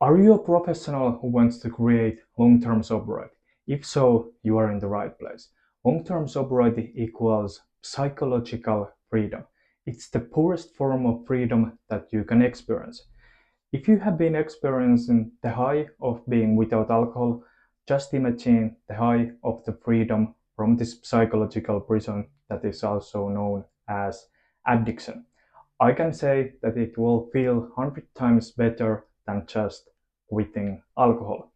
Are you a professional who wants to create long-term sobriety? If so, you are in the right place. Long-term sobriety equals psychological freedom. It's the purest form of freedom that you can experience. If you have been experiencing the high of being without alcohol, just imagine the high of the freedom from this psychological prison that is also known as addiction. I can say that it will feel 100 times better than just quitting alcohol,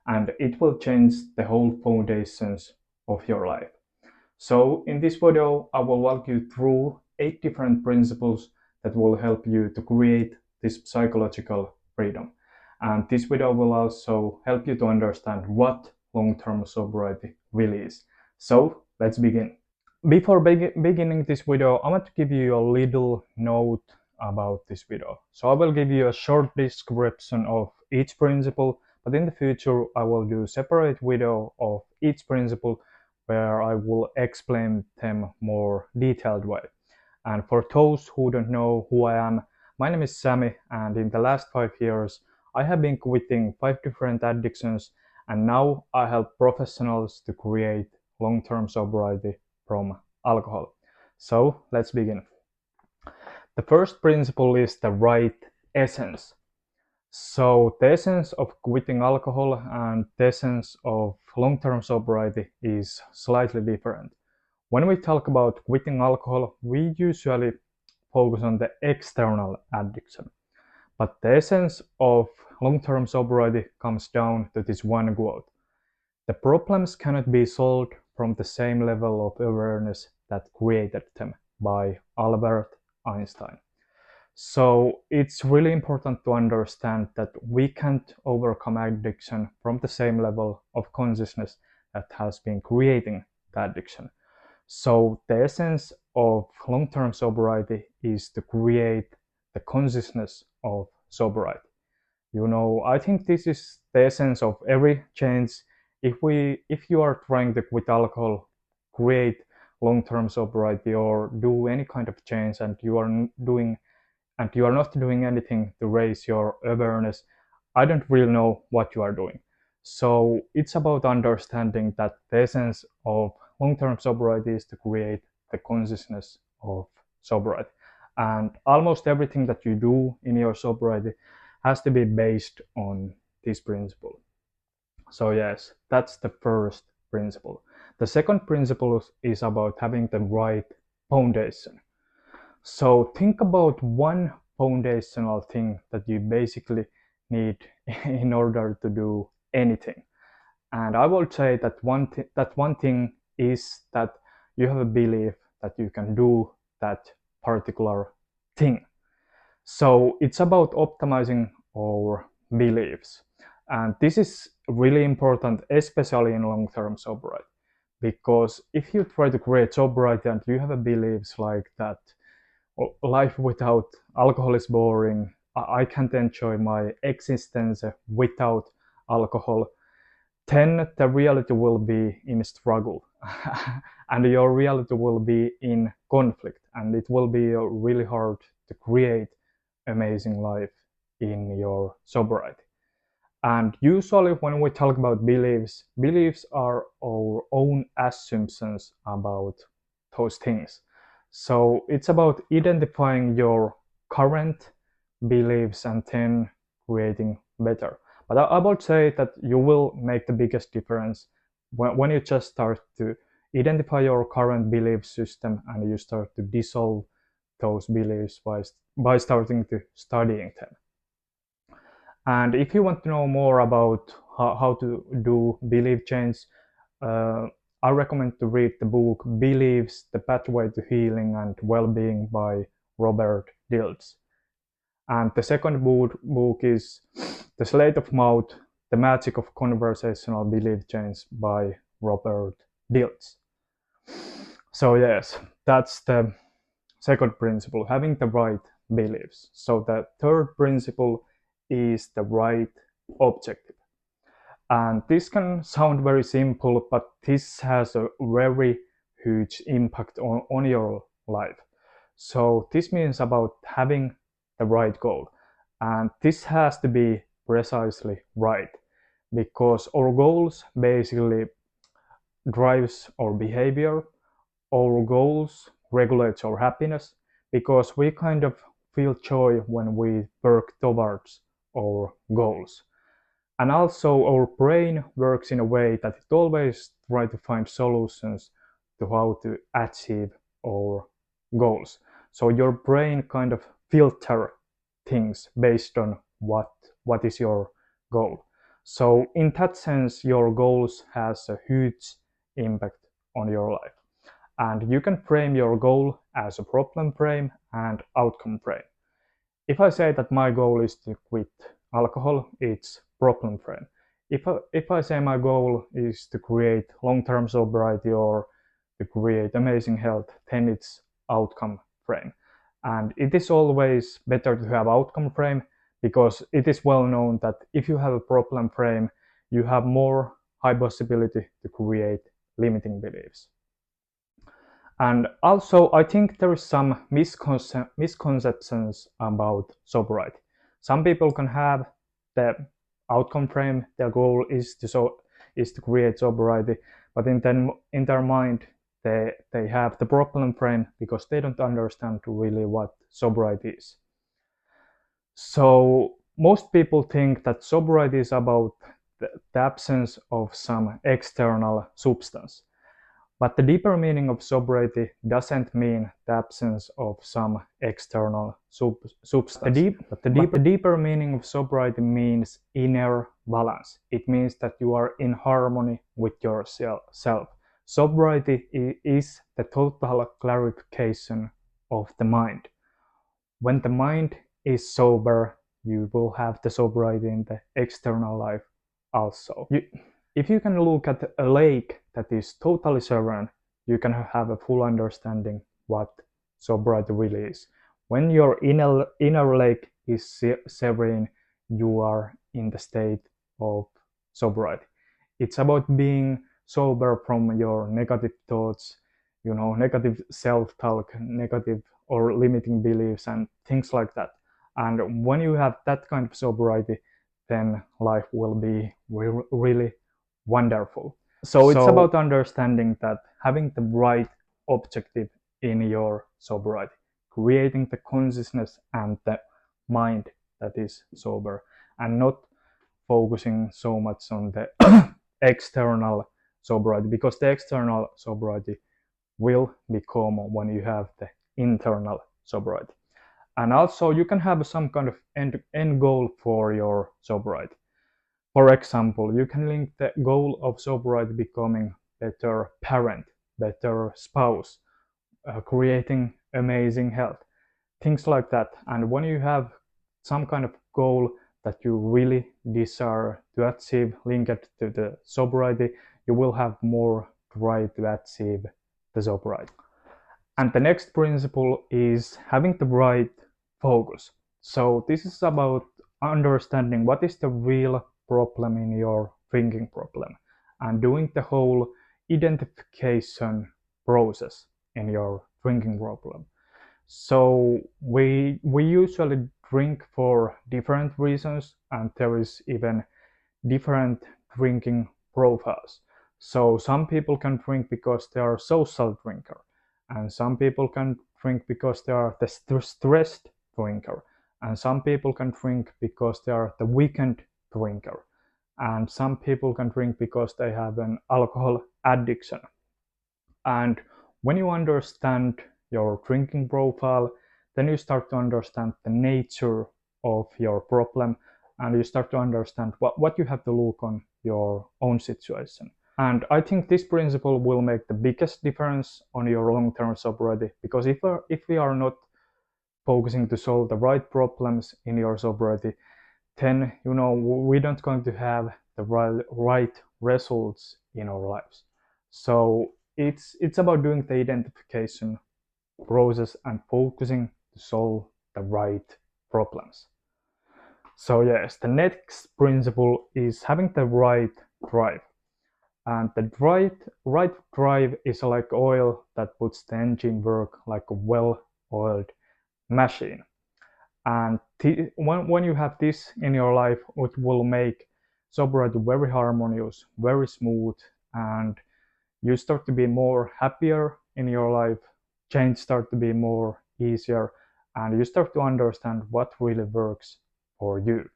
and it will change the whole foundations of your life. So in this video, I will walk you through 8 different principles that will help you to create this psychological freedom. And this video will also help you to understand what long-term sobriety really is. So let's begin. Before beginning this video, I want to give you a little note about this video. So I will give you a short description of each principle, but in the future I will do a separate video of each principle where I will explain them more detailed way. And for those who don't know who I am, my name is Sami, and in the last 5 years I have been quitting 5 different addictions, and now I help professionals to create long-term sobriety from alcohol. So let's begin. The first principle is the right essence. So the essence of quitting alcohol and the essence of long-term sobriety is slightly different. When we talk about quitting alcohol, we usually focus on the external addiction. But the essence of long-term sobriety comes down to this one quote: the problems cannot be solved from the same level of awareness that created them, by Albert Einstein. So it's really important to understand that we can't overcome addiction from the same level of consciousness that has been creating the addiction. So the essence of long-term sobriety is to create the consciousness of sobriety. I think this is the essence of every change. If you are trying to quit alcohol, create long-term sobriety, or do any kind of change, and you are not doing anything to raise your awareness, I don't really know what you are doing. So it's about understanding that the essence of long-term sobriety is to create the consciousness of sobriety. And almost everything that you do in your sobriety has to be based on this principle. So yes, that's the first principle. The second principle is about having the right foundation. So think about one foundational thing that you basically need in order to do anything. And I would say that one thing is that you have a belief that you can do that particular thing. So it's about optimizing our beliefs. And this is really important, especially in long-term sobriety. Because if you try to create sobriety and you have a beliefs like that, life without alcohol is boring, I can't enjoy my existence without alcohol, then the reality will be in struggle and your reality will be in conflict, and it will be really hard to create amazing life in your sobriety. And usually when we talk about beliefs are our own assumptions about those things. So it's about identifying your current beliefs and then creating better. But I would say that you will make the biggest difference when you just start to identify your current belief system and you start to dissolve those beliefs by starting to studying them. And if you want to know more about how to do belief change, uh, I recommend to read the book Beliefs, The Pathway to Healing and Well-Being by Robert Dilts. And the second book is The Sleight of Mouth, The Magic of Conversational Belief Change by Robert Dilts. So yes, that's the second principle, having the right beliefs. So the third principle is the right objective. And this can sound very simple, but this has a very huge impact on your life. So this means about having the right goal. And this has to be precisely right, because our goals basically drives our behavior. Our goals regulates our happiness, because we kind of feel joy when we work towards our goals. And also our brain works in a way that it always tries to find solutions to how to achieve our goals. So your brain kind of filter things based on what is your goal. So in that sense, your goals has a huge impact on your life. And you can frame your goal as a problem frame and outcome frame. If I say that my goal is to quit alcohol, it's problem frame. If I say my goal is to create long-term sobriety or to create amazing health, then it's outcome frame. And it is always better to have outcome frame, because it is well known that if you have a problem frame, you have more high possibility to create limiting beliefs. And also, I think there is some misconceptions about sobriety. Some people can have the outcome frame, their goal is to create sobriety, but in their mind they have the problem frame because they don't understand really what sobriety is. So most people think that sobriety is about the absence of some external substance. But the deeper meaning of sobriety doesn't mean the absence of some external substance. The deeper meaning of sobriety means inner balance. It means that you are in harmony with yourself. Sobriety is the total clarification of the mind. When the mind is sober, you will have the sobriety in the external life also. If you can look at a lake that is totally serene, you can have a full understanding what sobriety really is. When your inner lake is serene, you are in the state of sobriety. It's about being sober from your negative thoughts, negative self-talk, negative or limiting beliefs and things like that. And when you have that kind of sobriety, then life will be really wonderful. So it's about understanding that having the right objective in your sobriety, creating the consciousness and the mind that is sober, and not focusing so much on the external sobriety, because the external sobriety will become when you have the internal sobriety. And also you can have some kind of end goal for your sobriety. For example, you can link the goal of sobriety becoming better parent, better spouse, creating amazing health, things like that. And when you have some kind of goal that you really desire to achieve linked to the sobriety, you will have more drive to achieve the sobriety. And the next principle is having the right focus. So this is about understanding what is the real problem in your drinking problem and doing the whole identification process in your drinking problem. So we usually drink for different reasons, and there is even different drinking profiles. So some people can drink because they are social drinker, and some people can drink because they are the stressed drinker, and some people can drink because they are the weekend drinker, and some people can drink because they have an alcohol addiction. And when you understand your drinking profile, then you start to understand the nature of your problem, and you start to understand what you have to look on your own situation. And I think this principle will make the biggest difference on your long-term sobriety, because if we are not focusing to solve the right problems in your sobriety, then we don't going to have the right results in our lives. So it's about doing the identification process and focusing to solve the right problems. So yes, the next principle is having the right drive. And the right drive is like oil that puts the engine work like a well-oiled machine. And when you have this in your life, it will make sobriety very harmonious, very smooth, and you start to be more happier in your life. Change start to be more easier, and you start to understand what really works for you.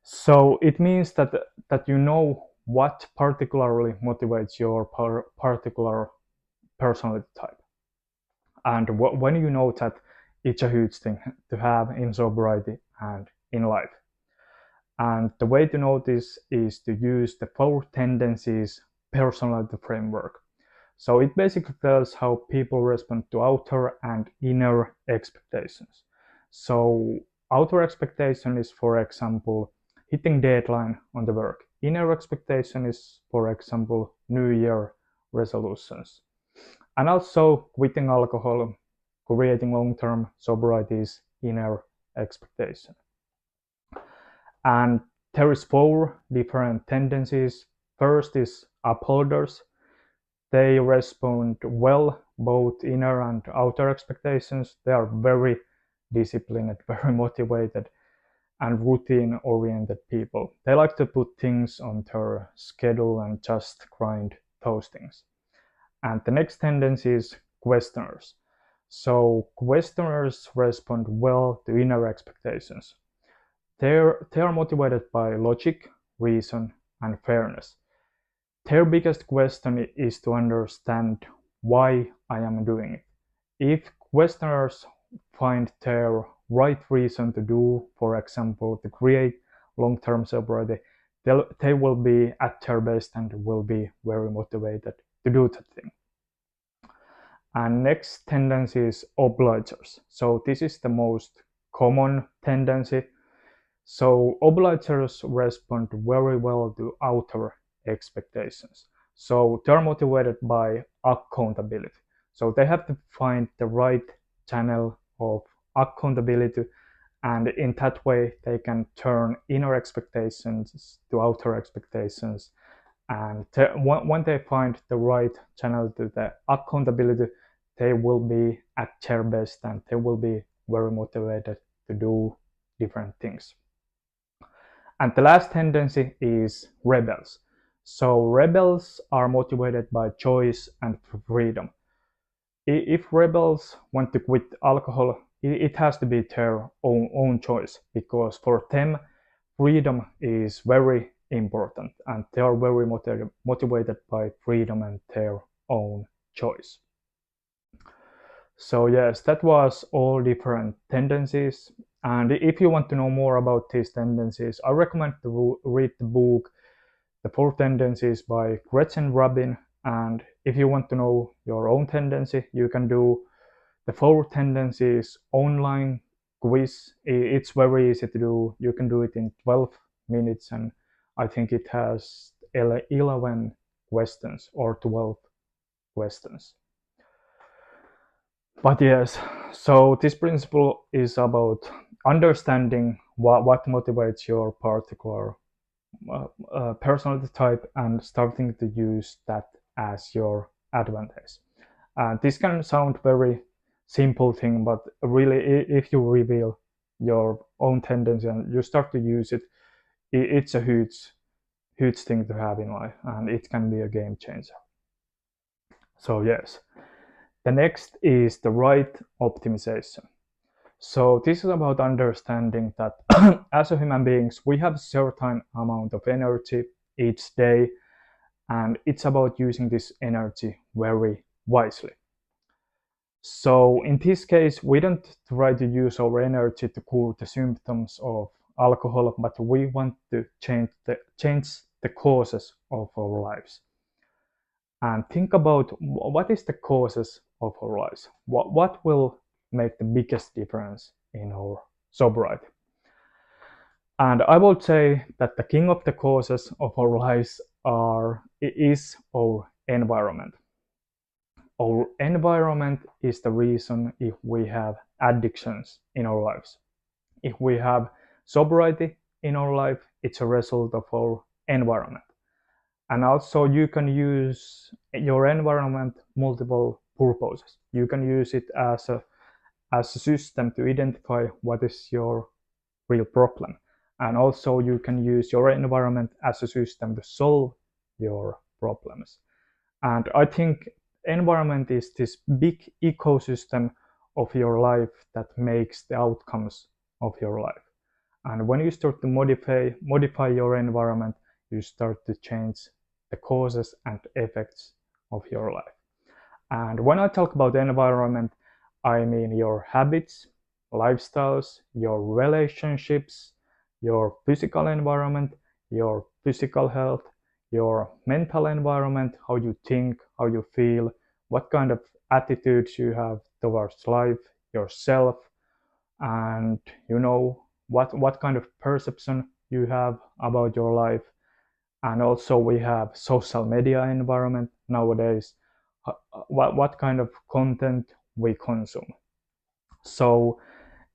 So it means that you know what particularly motivates your particular personality type. And when you know that, it's a huge thing to have in sobriety and in life. And the way to know this is to use the 4 tendencies personality framework. So it basically tells how people respond to outer and inner expectations. So outer expectation is, for example, hitting deadline on the work. Inner expectation is, for example, New Year resolutions. And also quitting alcohol, creating long-term sobriety is inner expectation. And there is 4 different tendencies. First is upholders. They respond well both inner and outer expectations. They are very disciplined, very motivated, and routine oriented people. They like to put things on their schedule and just grind those things. And the next tendency is questioners. So questioners respond well to inner expectations. They are motivated by logic, reason, and fairness. Their biggest question is to understand why I am doing it. If questioners find their right reason to do, for example, to create long-term sobriety, they will be at their best and will be very motivated to do that thing. And next tendency is obligers. So this is the most common tendency. So obligers respond very well to outer expectations. So they're motivated by accountability. So they have to find the right channel of accountability, and in that way they can turn inner expectations to outer expectations. And when they find the right channel to the accountability, they will be at their best and they will be very motivated to do different things. And the last tendency is rebels. So rebels are motivated by choice and freedom. If rebels want to quit alcohol, it has to be their own choice, because for them freedom is very important and they are very motivated by freedom and their own choice. So yes, that was all different tendencies. And if you want to know more about these tendencies, I recommend to read the book The 4 Tendencies by Gretchen Rubin. And if you want to know your own tendency, you can do the 4 Tendencies online quiz. It's very easy to do. You can do it in 12 minutes, and I think it has 11 questions or 12 questions. But yes, so this principle is about understanding what motivates your particular personality type and starting to use that as your advantage. This can sound very simple thing, but really, if you reveal your own tendency and you start to use it, it's a huge thing to have in life, and it can be a game changer. So yes, the next is the right optimization. So this is about understanding that as a human beings, we have a certain amount of energy each day, and it's about using this energy very wisely. So in this case, we don't try to use our energy to cure the symptoms of alcohol, but we want to change the causes of our lives. And think about what is the causes of our lives. What will make the biggest difference in our sobriety? And I would say that the king of the causes of our lives is our environment. Our environment is the reason if we have addictions in our lives. If we have sobriety in our life, it's a result of our environment. And also you can use your environment multiple purposes. You can use it as as a system to identify what is your real problem. And also you can use your environment as a system to solve your problems. And I think environment is this big ecosystem of your life that makes the outcomes of your life. And when you start to modify your environment, you start to change the causes and effects of your life. And when I talk about environment, I mean your habits, lifestyles, your relationships, your physical environment, your physical health, your mental environment, how you think, how you feel, what kind of attitudes you have towards life, yourself, and what kind of perception you have about your life. And also we have social media environment nowadays, what kind of content we consume. So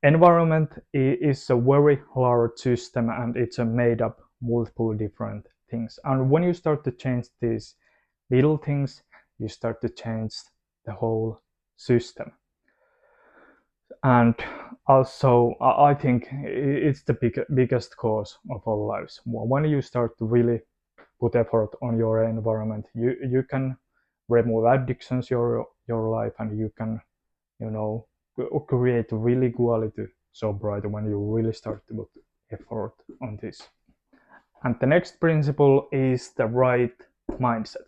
environment is a very large system, and it's a made up multiple different things. And when you start to change these little things, you start to change the whole system. And also I think it's the biggest cause of our lives. When you start to really put effort on your environment, you can remove addictions your life, and you can you know create really quality sobriety when you really start to put effort on this. And the next principle is the right mindset.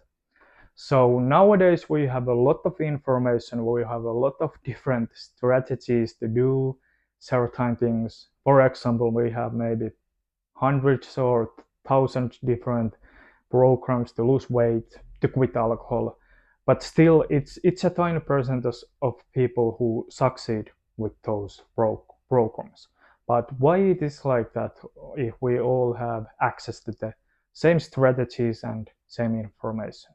So nowadays we have a lot of information, we have a lot of different strategies to do certain things. For example, we have maybe hundreds or thousands different programs to lose weight, to quit alcohol, but still it's a tiny percentage of people who succeed with those programs. But why it is like that if we all have access to the same strategies and same information?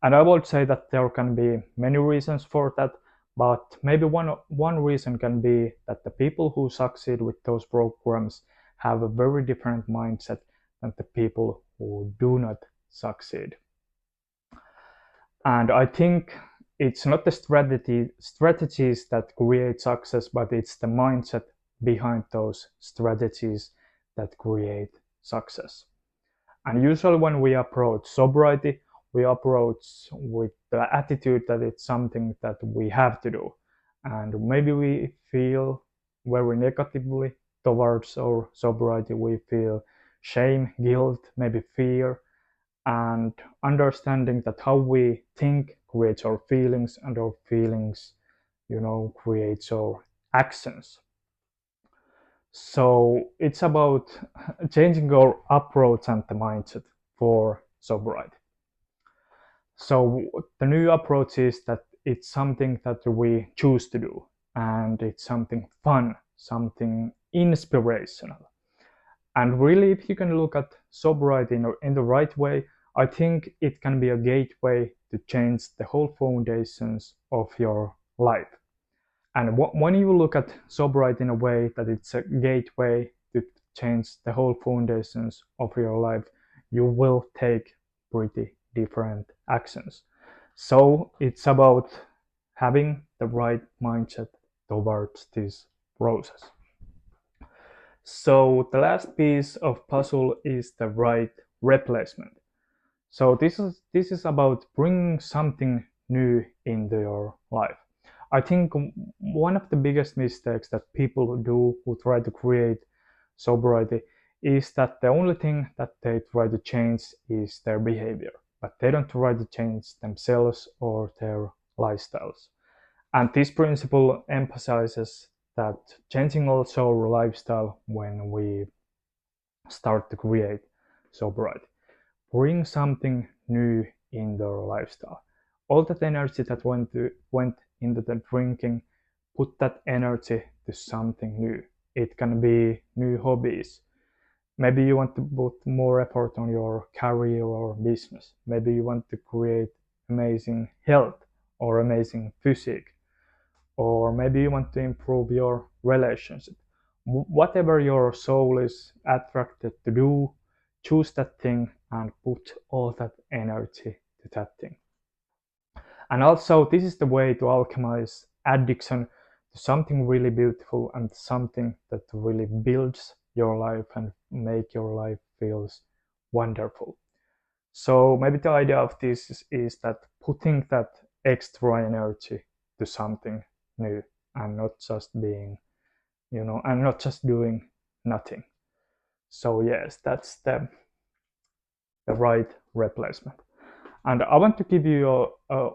And I would say that there can be many reasons for that, but maybe one reason can be that the people who succeed with those programs have a very different mindset than the people who do not succeed. And I think it's not the strategies that create success, but it's the mindset behind those strategies that create success. And usually when we approach sobriety, we approach with the attitude that it's something that we have to do. And maybe we feel very negatively towards our sobriety. We feel shame, guilt, maybe fear, and understanding that how we think creates our feelings, and our feelings, creates our actions. So it's about changing our approach and the mindset for sobriety. So the new approach is that it's something that we choose to do, and it's something fun, something inspirational. And really, if you can look at sobriety in the right way, I think it can be a gateway to change the whole foundations of your life. And when you look at sobriety in a way that it's a gateway to change the whole foundations of your life, you will take pretty different actions. So it's about having the right mindset towards this process. So the last piece of puzzle is the right replacement. So this is about bringing something new into your life. I think one of the biggest mistakes that people do who try to create sobriety is that the only thing that they try to change is their behavior, but they don't try to change themselves or their lifestyles. And this principle emphasizes that changing also our lifestyle when we start to create sobriety. Bring something new in their lifestyle. All that energy that went into the drinking, put that energy to something new. It can be new hobbies. Maybe you want to put more effort on your career or business. Maybe you want to create amazing health or amazing physique. Or maybe you want to improve your relationship. Whatever your soul is attracted to do, choose that thing and put all that energy to that thing. And also, this is the way to alchemize addiction to something really beautiful and something that really builds your life and make your life feels wonderful. So maybe the idea of this is that putting that extra energy to something new and not just being, and not just doing nothing. So yes, that's the right replacement. And I want to give you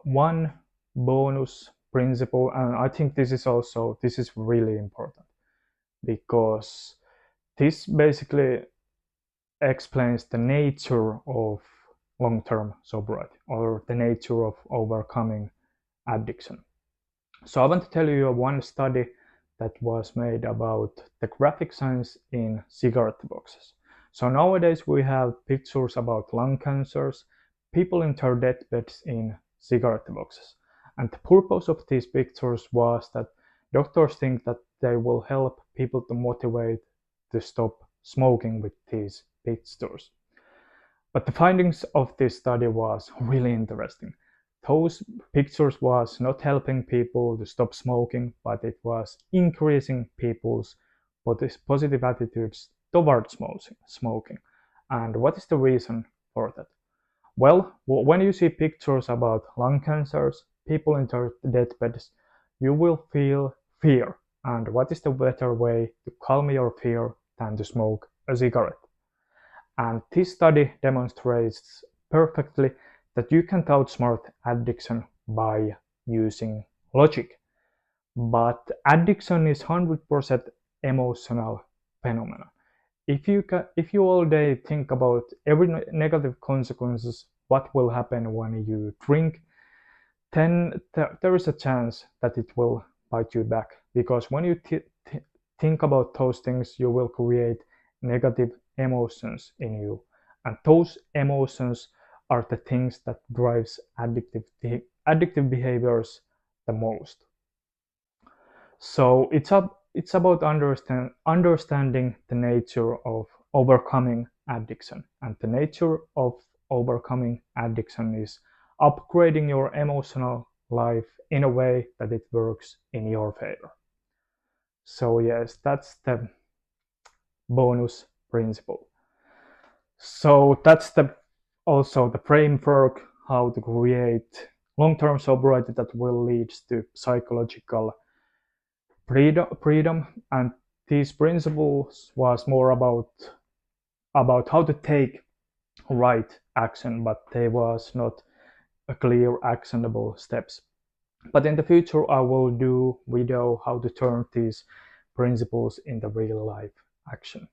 one bonus principle, and I think this is really important because this basically explains the nature of long-term sobriety or the nature of overcoming addiction. So I want to tell you one study that was made about the graphic signs in cigarette boxes. So nowadays we have pictures about lung cancers, people in their deathbeds in cigarette boxes. And the purpose of these pictures was that doctors think that they will help people to motivate to stop smoking with these pictures. But the findings of this study was really interesting. Those pictures was not helping people to stop smoking, but it was increasing people's positive attitudes towards smoking. And what is the reason for that? Well, when you see pictures about lung cancers, people in their deathbeds, you will feel fear. And what is the better way to calm your fear than to smoke a cigarette? And this study demonstrates perfectly that you can outsmart addiction by using logic. But addiction is 100% emotional phenomenon. If you all day think about every negative consequences, what will happen when you drink, then there is a chance that it will bite you back. Because when you think about those things, you will create negative emotions in you, and those emotions are the things that drives addictive behaviors the most. So it's about understanding the nature of overcoming addiction, and the nature of overcoming addiction is upgrading your emotional life in a way that it works in your favor. So yes, that's the bonus principle. So that's also the framework how to create long-term sobriety that will lead to psychological freedom. And these principles was more about how to take right action, but they was not a clear actionable steps. But in the future, I will do video how to turn these principles into real life action.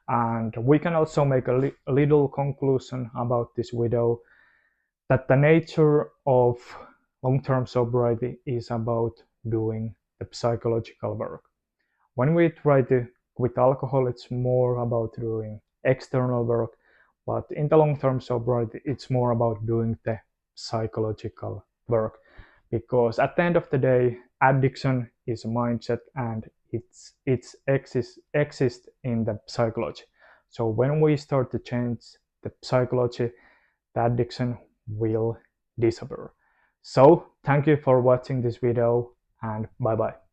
And we can also make a little conclusion about this video that the nature of long-term sobriety is about doing the psychological work. When we try to quit alcohol, it's more about doing external work, but in the long-term sobriety, it's more about doing the psychological work. Because at the end of the day, addiction is a mindset and it exists in the psychology. So when we start to change the psychology, the addiction will disappear. So thank you for watching this video and bye bye.